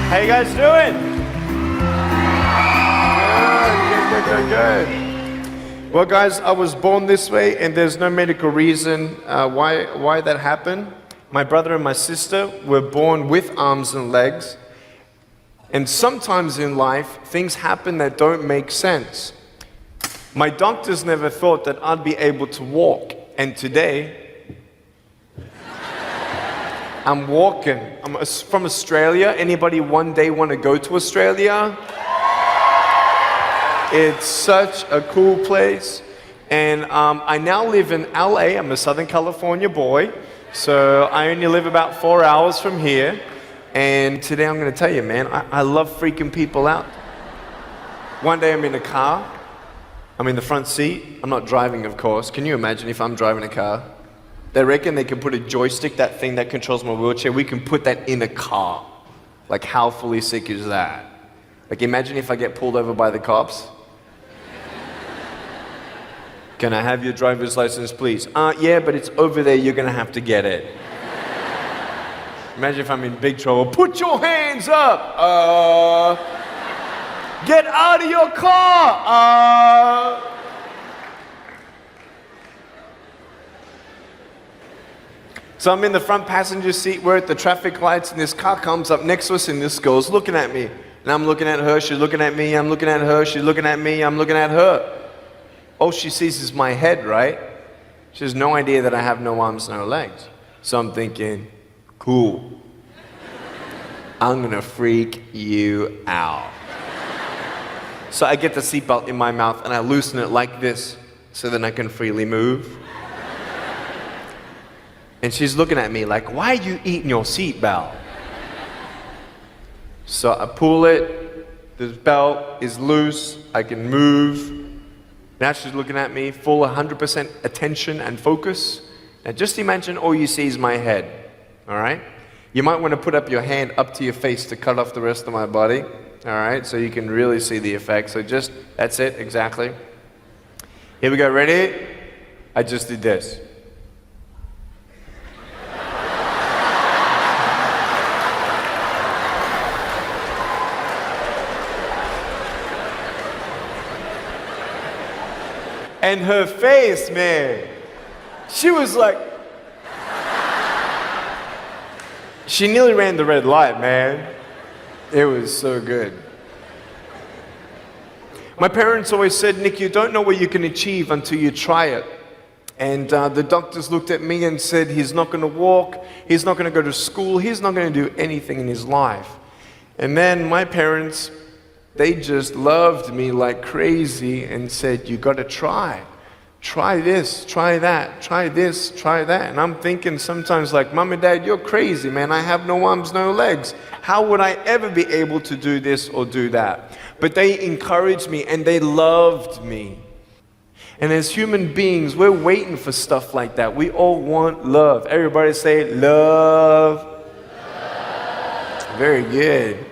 How you guys doing? Good. Well, guys, I was born this way, and there's no medical reason why that happened. My brother and my sister were born with arms and legs, and sometimes in life, things happen that don't make sense. My doctors never thought that I'd be able to walk, and today, I'm walking. I'm from Australia. Anybody one day want to go to Australia? It's such a cool place. And I now live in LA. I'm a Southern California boy. So I only live about 4 hours from here. And today I'm going to tell you, man, I love freaking people out. One day I'm in a car. I'm in the front seat. I'm not driving, of course. Can you imagine if I'm driving a car? They reckon they can put a joystick, that thing that controls my wheelchair, we can put that in a car. Like, how fully sick is that? Like, imagine if I get pulled over by the cops. Can I have your driver's license, please? Yeah, but it's over there, you're gonna have to get it. Imagine if I'm in big trouble. Put your hands up! Get out of your car! So I'm in the front passenger seat, we're at the traffic lights, and this car comes up next to us, and this girl's looking at me. And I'm looking at her, she's looking at me, I'm looking at her, she's looking at me, I'm looking at her. All she sees is my head, right? She has no idea that I have no arms, no legs. So I'm thinking, cool. I'm gonna freak you out. So I get the seatbelt in my mouth, and I loosen it like this, so then I can freely move. And she's looking at me like, why are you eating your seatbelt? So I pull it, the belt is loose, I can move. Now she's looking at me, full 100% attention and focus. Now just imagine all you see is my head, all right? You might want to put up your hand up to your face to cut off the rest of my body, all right? So you can really see the effect. So just, that's it, exactly. Here we go, ready? I just did this. And her face, man, she was like, she nearly ran the red light, man. It was so good. My parents always said, Nick, you don't know what you can achieve until you try it. And the doctors looked at me and said, he's not going to walk, he's not going to go to school, he's not going to do anything in his life. And then my parents, they just loved me like crazy and said, you got to try. Try this, try that, try this, try that. And I'm thinking sometimes like, Mom and Dad, you're crazy, man. I have no arms, no legs. How would I ever be able to do this or do that? But they encouraged me and they loved me. And as human beings, we're waiting for stuff like that. We all want love. Everybody say, love. Very good.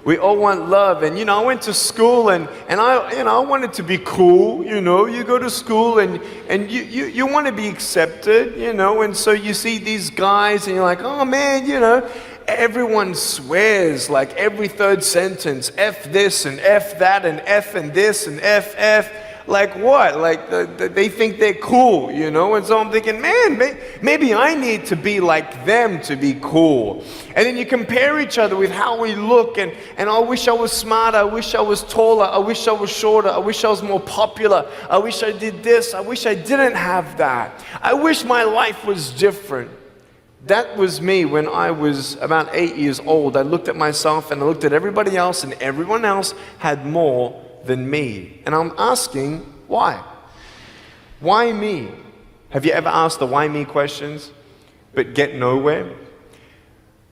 We all want love, and I went to school, and I wanted to be cool. You go to school, and you want to be accepted, and so you see these guys, and you're like, oh man, everyone swears like every third sentence, F this and F that and F and this and F. Like what? Like they think they're cool, And so I'm thinking, man, maybe I need to be like them to be cool. And then you compare each other with how we look, and I wish I was smarter, I wish I was taller, I wish I was shorter, I wish I was more popular, I wish I did this, I wish I didn't have that. I wish my life was different. That was me when I was about 8 years old. I looked at myself and I looked at everybody else, and everyone else had more than me. And I'm asking, why? Why me? Have you ever asked the why me questions but get nowhere?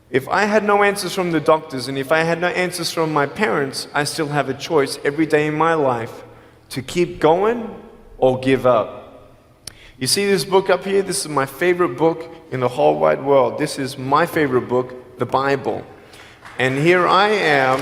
If I had no answers from the doctors, and if I had no answers from my parents, I still have a choice every day in my life to keep going or give up. You see this book up here? This is my favorite book in the whole wide world. This is my favorite book, the Bible. And here I am.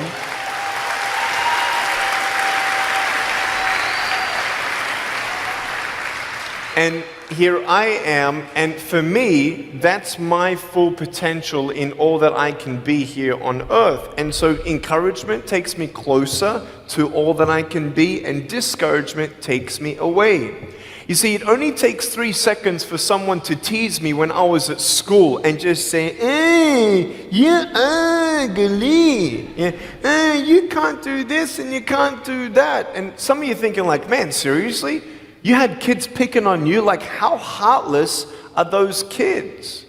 And here I am, and for me, that's my full potential in all that I can be here on earth. And so encouragement takes me closer to all that I can be, and discouragement takes me away. You see, it only takes 3 seconds for someone to tease me when I was at school and just say, hey, you're ugly. Yeah, you can't do this and you can't do that. And some of you thinking like, man, seriously? You had kids picking on you? Like, how heartless are those kids?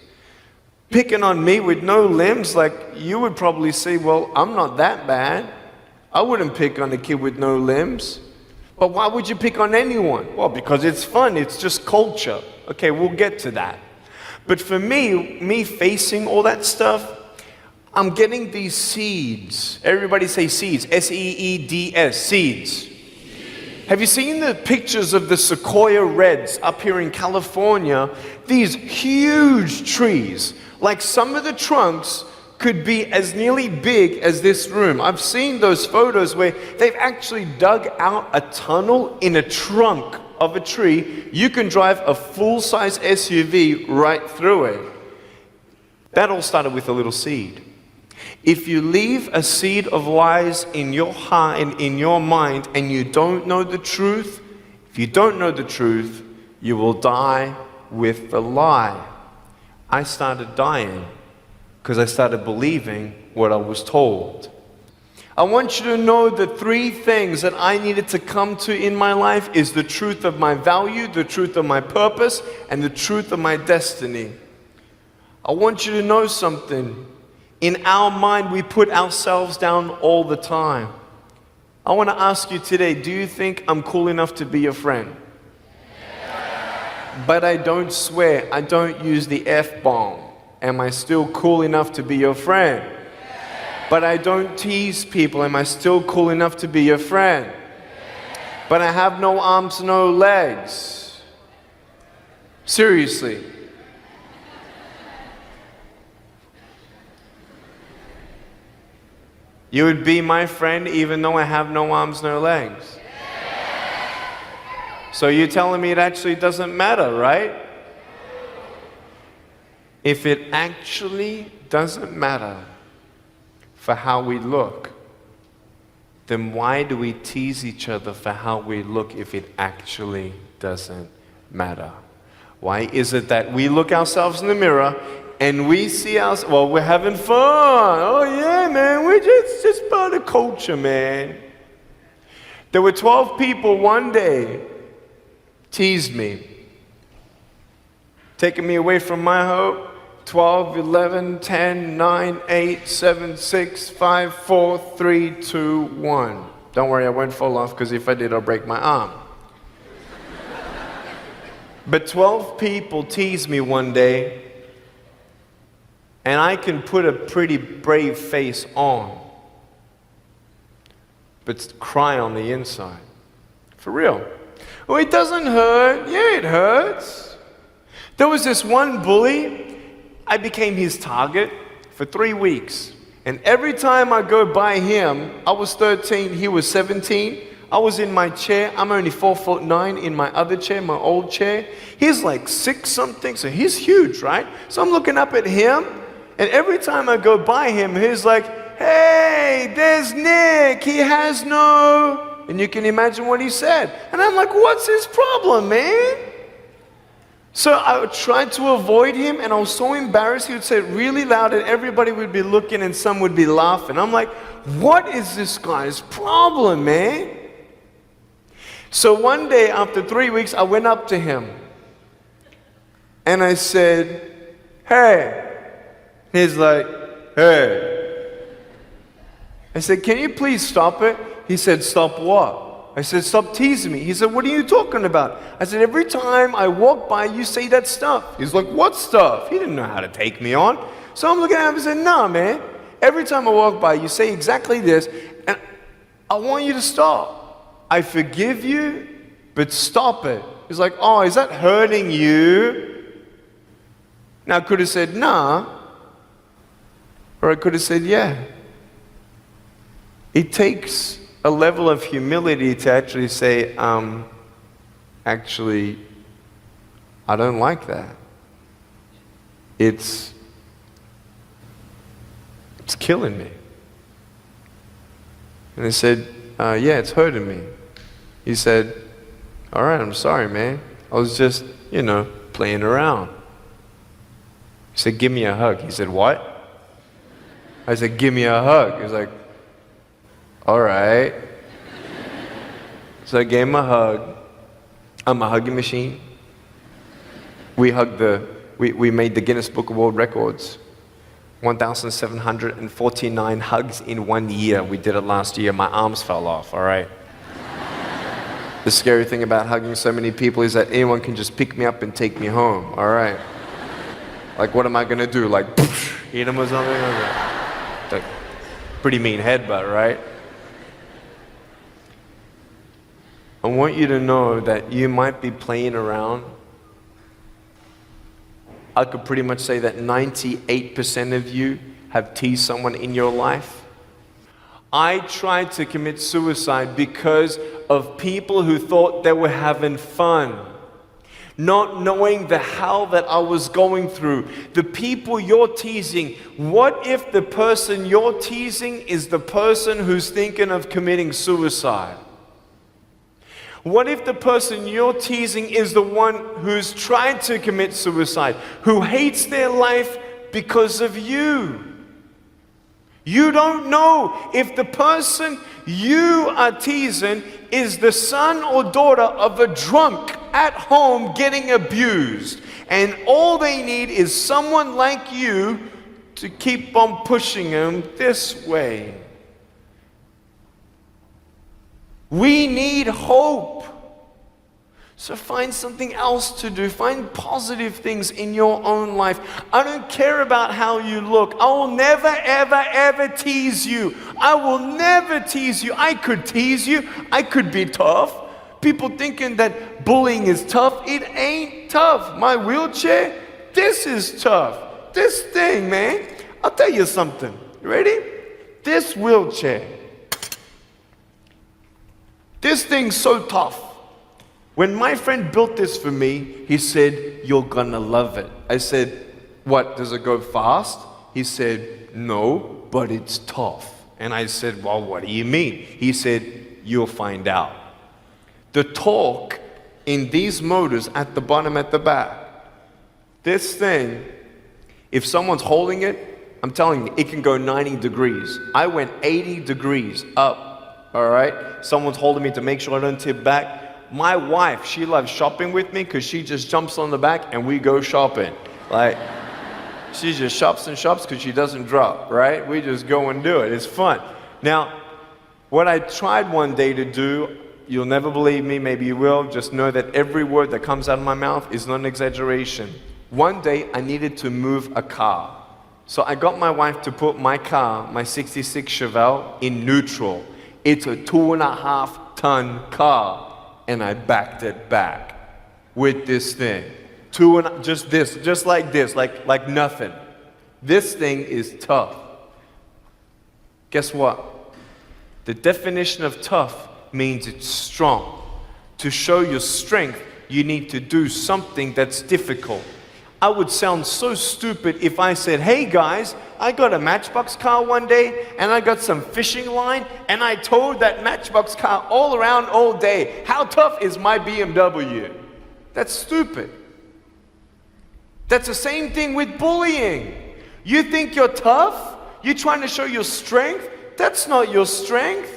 Picking on me with no limbs, like, you would probably say, well, I'm not that bad. I wouldn't pick on a kid with no limbs. But why would you pick on anyone? Well, because it's fun. It's just culture. Okay, we'll get to that. But for me facing all that stuff, I'm getting these seeds. Everybody say seeds. S-E-E-D-S, seeds. Have you seen the pictures of the sequoia reds up here in California? These huge trees, like some of the trunks could be as nearly big as this room. I've seen those photos where they've actually dug out a tunnel in a trunk of a tree. You can drive a full-size SUV right through it. That all started with a little seed. If you leave a seed of lies in your heart and in your mind and you don't know the truth, if you don't know the truth, you will die with the lie. I started dying because I started believing what I was told. I want you to know the 3 things that I needed to come to in my life is the truth of my value, the truth of my purpose, and the truth of my destiny. I want you to know something. In our mind, we put ourselves down all the time. I want to ask you today, do you think I'm cool enough to be your friend? But I don't swear, I don't use the F-bomb. Am I still cool enough to be your friend? But I don't tease people. Am I still cool enough to be your friend? But I have no arms, no legs. Seriously. You would be my friend even though I have no arms, no legs. So you're telling me it actually doesn't matter, right? If it actually doesn't matter for how we look, then why do we tease each other for how we look if it actually doesn't matter? Why is it that we look ourselves in the mirror and we see us, well, we're having fun. Oh yeah, man, we're just part of culture, man. There were 12 people one day teased me, taking me away from my hope. 12, 11, 10, 9, 8, 7, 6, 5, 4, 3, 2, 1. Don't worry, I won't fall off, because if I did, I'll break my arm. But 12 people teased me one day, and I can put a pretty brave face on, but cry on the inside. For real. Oh, it doesn't hurt. Yeah, it hurts. There was this one bully. I became his target for 3 weeks. And every time I go by him, I was 13, he was 17. I was in my chair. I'm only 4'9" in my other chair, my old chair. He's like 6 something, so he's huge, right? So I'm looking up at him, and every time I go by him, he's like, hey, there's Nick, he has no... And you can imagine what he said. And I'm like, what's his problem, man? So I tried to avoid him, and I was so embarrassed. He would say it really loud, and everybody would be looking, and some would be laughing. I'm like, what is this guy's problem, man? So one day, after 3 weeks, I went up to him, and I said, hey. He's like, hey. I said, can you please stop it? He said, stop what? I said, stop teasing me. He said, what are you talking about? I said, every time I walk by, you say that stuff. He's like, what stuff? He didn't know how to take me on. So I'm looking at him and said, nah, man. Every time I walk by, you say exactly this, and I want you to stop. I forgive you, but stop it. He's like, oh, is that hurting you? Now I could have said, nah. Or I could have said, yeah. It takes a level of humility to actually say, actually, I don't like that. It's killing me. And I said, yeah, it's hurting me. He said, all right, I'm sorry, man. I was just, playing around. He said, give me a hug. He said, what? I said, give me a hug. He was like, all right. So I gave him a hug. I'm a hugging machine. We made the Guinness Book of World Records. 1,749 hugs in 1 year. We did it last year. My arms fell off, all right? The scary thing about hugging so many people is that anyone can just pick me up and take me home, all right? Like, what am I gonna do? Like, hit them or something? Like, pretty mean headbutt, right? I want you to know that you might be playing around. I could pretty much say that 98% of you have teased someone in your life. I tried to commit suicide because of people who thought they were having fun, not knowing the hell that I was going through. The people you're teasing, what if the person you're teasing is the person who's thinking of committing suicide? What if the person you're teasing is the one who's tried to commit suicide, who hates their life because of you? You don't know if the person you are teasing is the son or daughter of a drunk at home getting abused. And all they need is someone like you to keep on pushing them this way. We need hope. So find something else to do. Find positive things in your own life. I don't care about how you look. I will never, ever, ever tease you. I will never tease you. I could tease you. I could be tough. People thinking that bullying is tough. It ain't tough. My wheelchair, this is tough. This thing, man. I'll tell you something. You ready? This wheelchair. This thing's so tough. When my friend built this for me, he said, you're gonna love it. I said, what, does it go fast? He said, no, but it's tough. And I said, well, what do you mean? He said, you'll find out. The torque in these motors at the bottom, at the back, this thing, if someone's holding it, I'm telling you, it can go 90 degrees. I went 80 degrees up, all right? Someone's holding me to make sure I don't tip back. My wife, she loves shopping with me because she just jumps on the back and we go shopping. Like, she just shops and shops because she doesn't drop, right? We just go and do it. It's fun. Now, what I tried one day to do, you'll never believe me, maybe you will, just know that every word that comes out of my mouth is not an exaggeration. One day, I needed to move a car. So I got my wife to put my car, my 66 Chevelle, in neutral. It's a 2.5-ton car. And I backed it back with this thing. Just like this, like nothing. This thing is tough. Guess what? The definition of tough means it's strong. To show your strength, you need to do something that's difficult. I would sound so stupid if I said, hey guys, I got a Matchbox car one day and I got some fishing line and I towed that Matchbox car all around all day. How tough is my BMW? That's stupid. That's the same thing with bullying. You think you're tough? You're trying to show your strength? That's not your strength.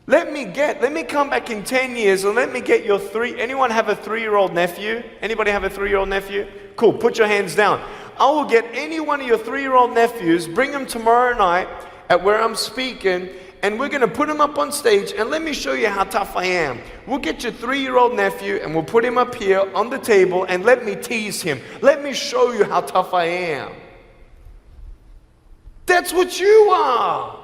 Let me come back in 10 years and let me get your anyone have a 3-year-old nephew? Anybody have a 3-year-old nephew? Cool, put your hands down. I will get any one of your 3-year-old nephews, bring them tomorrow night at where I'm speaking, and we're gonna put him up on stage and let me show you how tough I am. We'll get your 3-year-old nephew and we'll put him up here on the table and let me tease him. Let me show you how tough I am. That's what you are.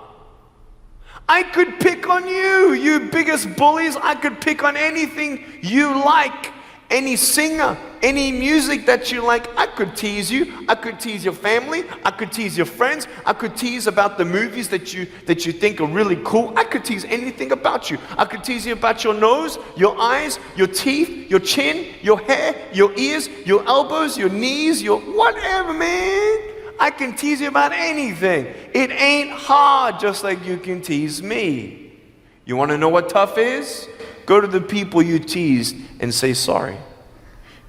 I could pick on you, you biggest bullies. I could pick on anything you like Any singer, any music that you like, I could tease you. I could tease your family. I could tease your friends. I could tease about the movies that you think are really cool. I could tease anything about you. I could tease you about your nose, your eyes, your teeth, your chin, your hair, your ears, your elbows, your knees, your whatever, man. I can tease you about anything. It ain't hard, just like you can tease me. You want to know what tough is? Go to the people you teased and say sorry.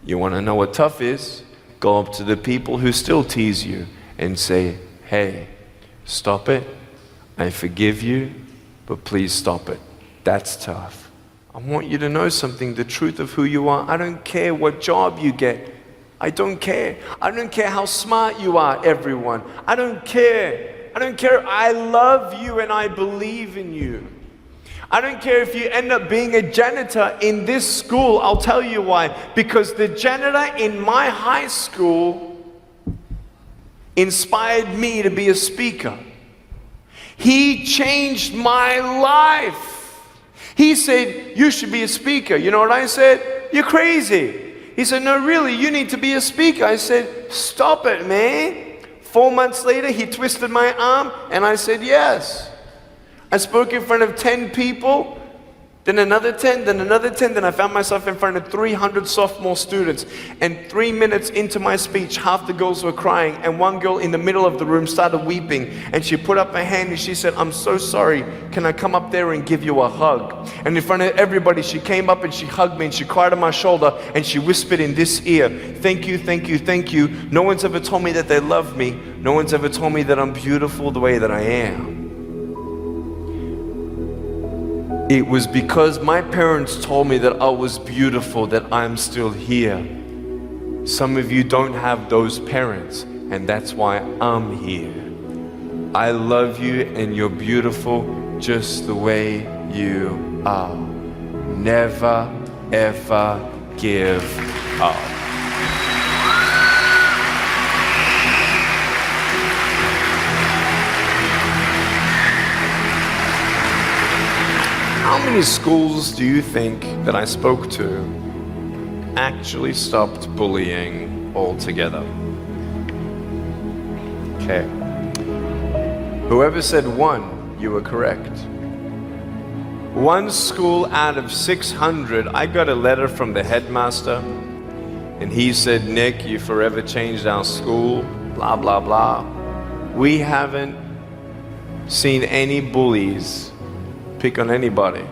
You want to know what tough is? Go up to the people who still tease you and say, hey, stop it. I forgive you, but please stop it. That's tough. I want you to know something, the truth of who you are. I don't care what job you get. I don't care. I don't care how smart you are, everyone. I don't care. I don't care. I love you and I believe in you. I don't care if you end up being a janitor in this school. I'll tell you why. Because the janitor in my high school inspired me to be a speaker. He changed my life. He said, you should be a speaker. You know what I said? You're crazy. He said, no, really, you need to be a speaker. I said, stop it, man. 4 months later, he twisted my arm, and I said, yes. I spoke in front of 10 people, then another 10, then another 10, then I found myself in front of 300 sophomore students. And 3 minutes into my speech, half the girls were crying, and one girl in the middle of the room started weeping, and she put up her hand and she said, I'm so sorry, can I come up there and give you a hug? And in front of everybody, she came up and she hugged me and she cried on my shoulder and she whispered in this ear, thank you, thank you, thank you. No one's ever told me that they love me. No one's ever told me that I'm beautiful the way that I am. It was because my parents told me that I was beautiful that I'm still here. Some of you don't have those parents, and that's why I'm here. I love you and you're beautiful just the way you are. Never, ever give up. How many schools do you think that I spoke to actually stopped bullying altogether? Okay. Whoever said one, you were correct. One school out of 600, I got a letter from the headmaster, and he said, Nick, you forever changed our school, blah, blah, blah. We haven't seen any bullies pick on anybody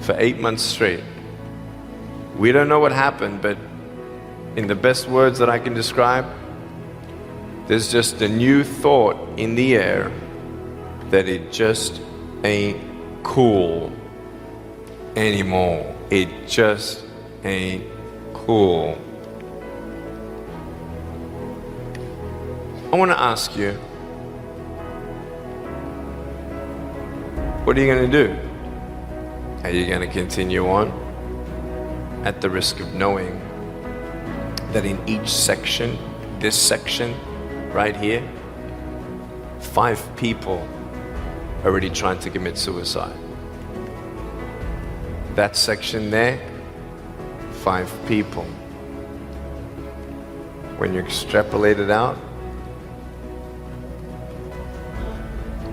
for 8 months straight. We don't know what happened, but in the best words that I can describe, there's just a new thought in the air that it just ain't cool anymore. It just ain't cool. I want to ask you, what are you going to do? Are you going to continue on at the risk of knowing that in each section, this section right here, 5 people already trying to commit suicide? That section there, 5 people. When you extrapolate it out,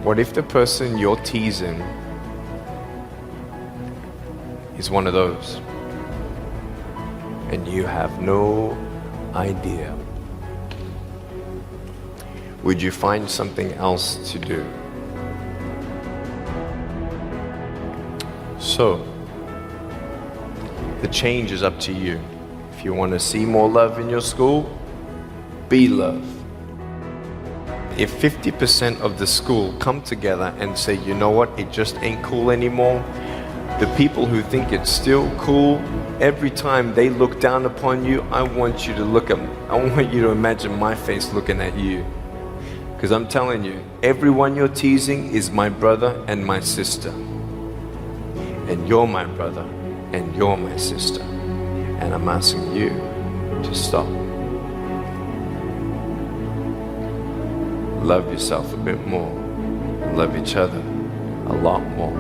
what if the person you're teasing is one of those and you have no idea? Would you find something else to do? So, the change is up to you. If you want to see more love in your school, be love. If 50% of the school come together and say, you know what, it just ain't cool anymore, the people who think it's still cool, every time they look down upon you, I want you to imagine my face looking at you. Because I'm telling you, everyone you're teasing is my brother and my sister. And you're my brother and you're my sister. And I'm asking you to stop. Love yourself a bit more. Love each other a lot more.